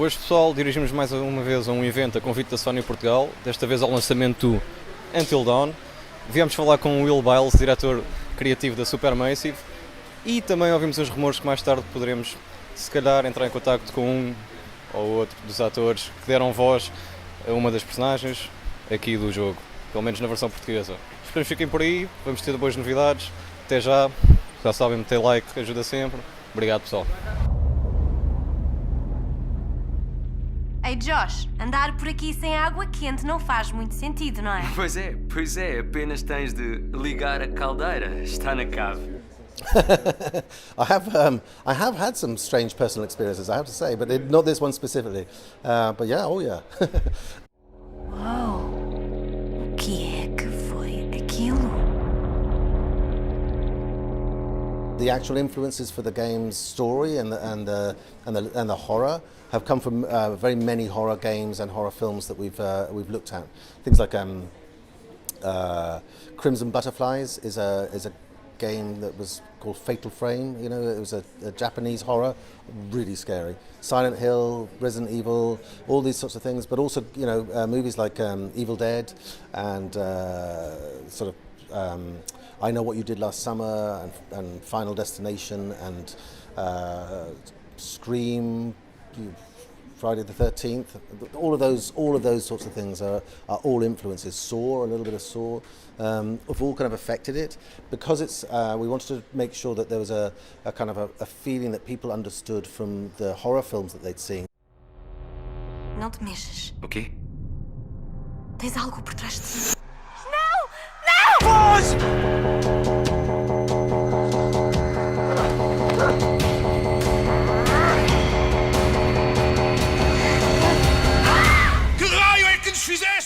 Boas pessoal, dirigimos mais uma vez a um evento a convite da Sony Portugal, desta vez ao lançamento do Until Dawn. Viemos falar com o Will Byles, diretor criativo da Supermassive, e também ouvimos uns rumores que mais tarde poderemos, se calhar, entrar em contacto com um ou outro dos atores que deram voz a uma das personagens aqui do jogo, pelo menos na versão portuguesa. Esperamos que fiquem por aí, vamos ter boas novidades. Até já, sabem, meter like ajuda sempre. Obrigado, pessoal. Ei Josh, andar por aqui sem água quente não faz muito sentido, não é? Pois é, apenas tens de ligar a caldeira, está na cave. I have had some strange personal experiences, I have to say, but not this one specifically. But yeah, oh yeah. Uau, o que é que foi aquilo? The actual influences for the game's story and the horror have come from very many horror games and horror films that we've looked at. Things like Crimson Butterflies is a game that was called Fatal Frame. You know, it was a Japanese horror, really scary. Silent Hill, Resident Evil, all these sorts of things. But also, you know, movies like Evil Dead and I Know What You Did Last Summer and Final Destination and Scream, Friday the 13th. All of those sorts of things are all influences. Saw, a little bit of Saw, have all kind of affected it because it's. We wanted to make sure that there was a kind of a feeling that people understood from the horror films that they'd seen. Não te mexas. O quê? Tens algo por trás de ti.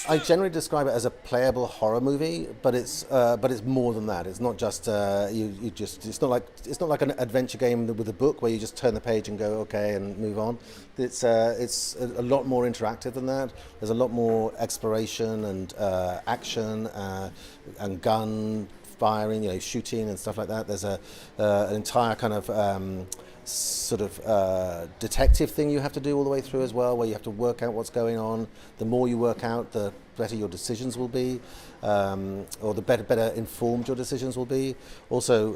I generally describe it as a playable horror movie, but it's more than that. It's not just It's not like an adventure game with a book where you just turn the page and go okay and move on. It's a lot more interactive than that. There's a lot more exploration and action and gun firing, you know, shooting and stuff like that. There's an entire kind of detective thing you have to do all the way through as well, where you have to work out what's going on. The more you work out, the better your decisions will be, or the better informed your decisions will be. Also,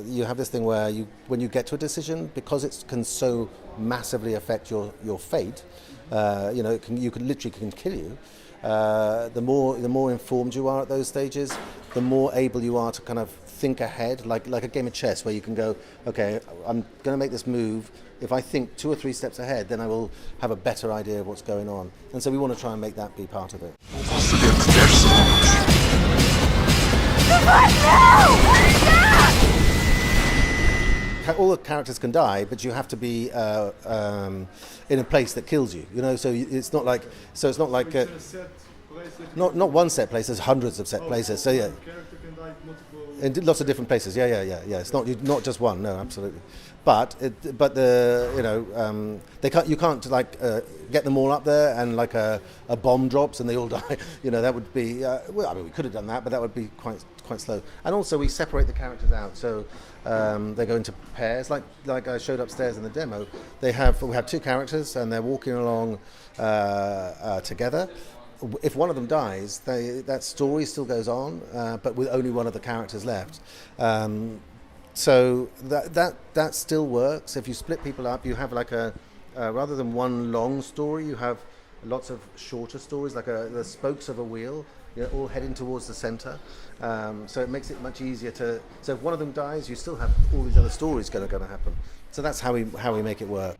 you have this thing where when you get to a decision, because it can so massively affect your fate, you know, you can literally kill you. The more informed you are at those stages, the more able you are to kind of think ahead, like a game of chess, where you can go, okay, I'm going to make this move. If I think 2 or 3 steps ahead, then I will have a better idea of what's going on. And so we want to try and make that be part of it. All the characters can die, but you have to be in a place that kills you. You know, so it's not like not one set place. There's hundreds of set places. So yeah, character can die multiple. in lots of different places. Yeah. It's not just one. No, absolutely. But you can't like get them all up there and like a bomb drops and they all die. You know, that would be well, I mean, we could have done that, but that would be quite slow. And also we separate the characters out, so they go into pairs, like I showed upstairs in the demo. We have 2 characters and they're walking along together. If one of them dies, that story still goes on, but with only one of the characters left. So that still works. If you split people up, you have like rather than one long story, you have lots of shorter stories, like the spokes of a wheel, you know, all heading towards the center. So it makes it much easier to. So if one of them dies, you still have all these other stories going to happen. So that's how we make it work.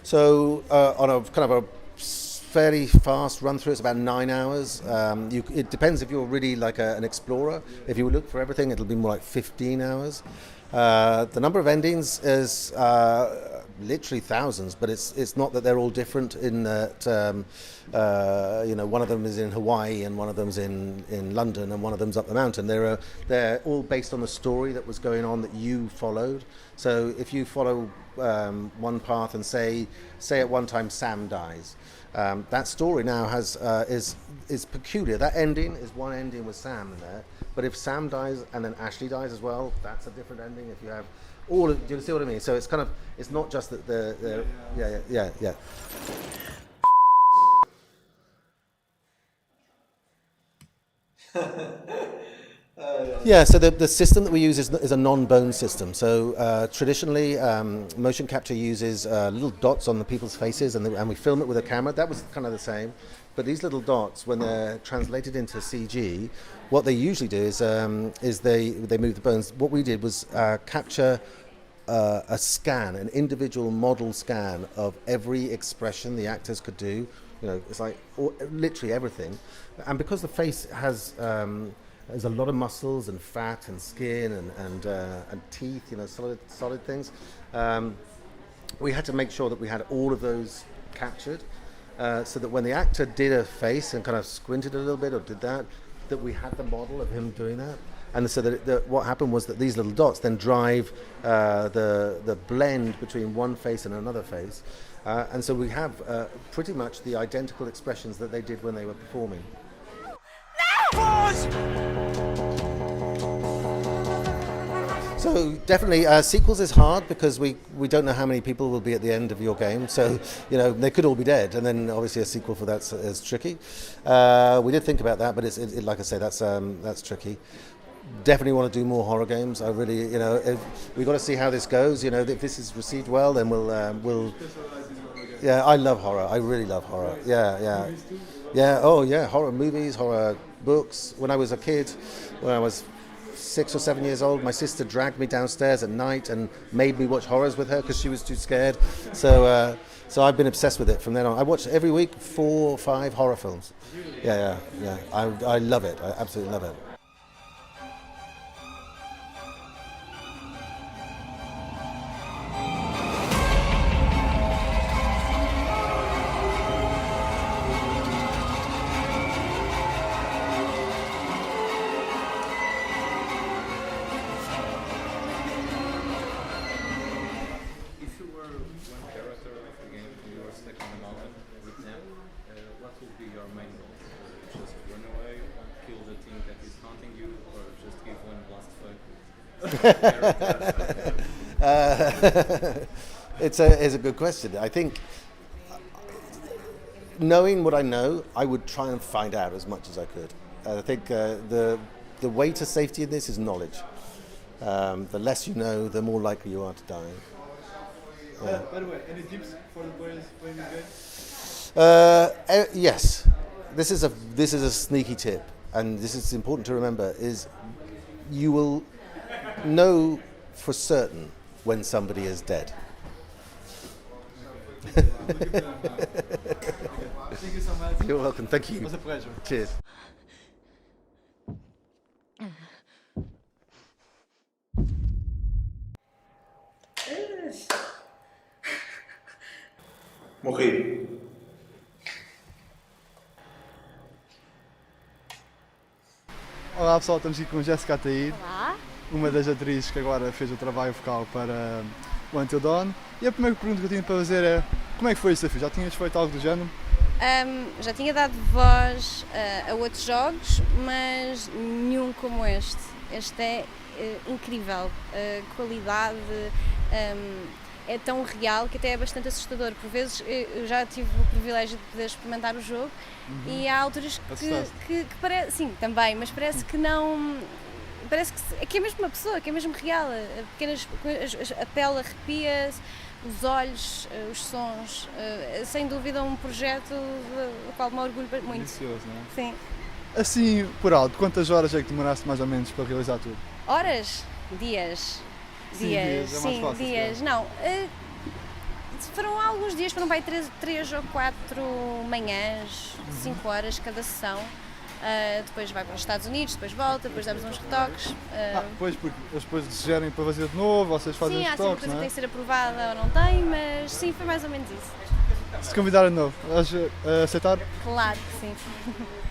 So on a kind of a fairly fast run through, it's about 9 hours. It depends if you're really like an explorer. If you look for everything, it'll be more like 15 hours. The number of endings is literally thousands, but it's not that they're all different in that one of them is in Hawaii and one of them's in London and one of them's up the mountain. They're all based on the story that was going on that you followed. So if you follow one path and say at one time Sam dies, that story now is peculiar. That ending is one ending with Sam in there, but if Sam dies and then Ashley dies as well, that's a different ending. If you have do you see what I mean? So it's it's not just that yeah. Yeah, so the system that we use is a non-bone system. So traditionally, motion capture uses little dots on the people's faces, and we film it with a camera. That was kind of the same. But these little dots, when they're translated into CG, what they usually do is they move the bones. What we did was capture a scan, an individual model scan of every expression the actors could do. It's like literally everything. And because the face has there's a lot of muscles and fat and skin and teeth, solid things. We had to make sure that we had all of those captured, so that when the actor did a face and kind of squinted a little bit or did that we had the model of him doing that. And so that what happened was that these little dots then drive the blend between one face and another face. And so we have pretty much the identical expressions that they did when they were performing. So definitely sequels is hard because we don't know how many people will be at the end of your game. So they could all be dead, and then obviously a sequel for that is tricky. We did think about that, but it's like I say, that's tricky. Definitely want to do more horror games. I really, we've got to see how this goes. If this is received well, then we'll. Yeah, I love horror. I really love horror. Yeah. Oh yeah, horror movies, horror books. When I was a kid, when I was 6 or 7 years old, my sister dragged me downstairs at night and made me watch horrors with her because she was too scared. So I've been obsessed with it from then on. I watch every week 4 or 5 horror films. Yeah. I love it. I absolutely love it. It's a good question. I think, knowing what I know, I would try and find out as much as I could. I think the way to safety in this is knowledge. The less you know, the more likely you are to die. By the way, any tips for the players playing the game? Yes, this is a sneaky tip, and this is important to remember: is you will know for certain when somebody is dead. Thank you so much. You're welcome. Thank you. It was a pleasure. Cheers. Morri. Olá pessoal, estamos aqui com Jessica Athayde, Olá. uma das atrizes que agora fez o trabalho vocal para o Until Dawn. E a primeira pergunta que eu tinha para fazer é: como é que foi esse desafio? Já tinhas feito algo do género? Já tinha dado voz a outros jogos, mas nenhum como este. Este é incrível, a qualidade é tão real que até é bastante assustador. Por vezes eu já tive o privilégio de poder experimentar o jogo e há alturas que parece, sim, também, mas parece que não, parece que é mesmo uma pessoa, que é mesmo real. A pele arrepia-se, os olhos, os sons, sem dúvida um projeto do qual me orgulho muito. Delicioso, não é? Sim. Assim, por alto, quantas horas é que demoraste mais ou menos para realizar tudo? Horas? Dias? Sim, dias, é mais fácil, dias. Não, foram alguns dias, foram para aí 3 ou 4 manhãs, 5 horas cada sessão. depois vai para os Estados Unidos, depois volta, depois damos uns retoques. Depois, porque eles depois desejarem para fazer de novo, vocês fazem Sim, os há sempre retoques, coisa não que é? tem que ser aprovada ou não tem, mas sim, foi mais ou menos isso. Se convidarem de novo, vais aceitar? Claro que sim.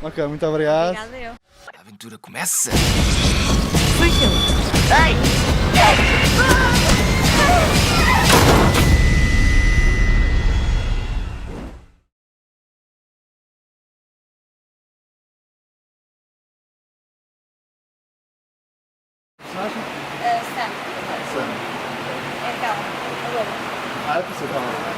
Ok, muito obrigado. Obrigada eu. A aventura começa! Sam. É calma. Alô. É para ser calma.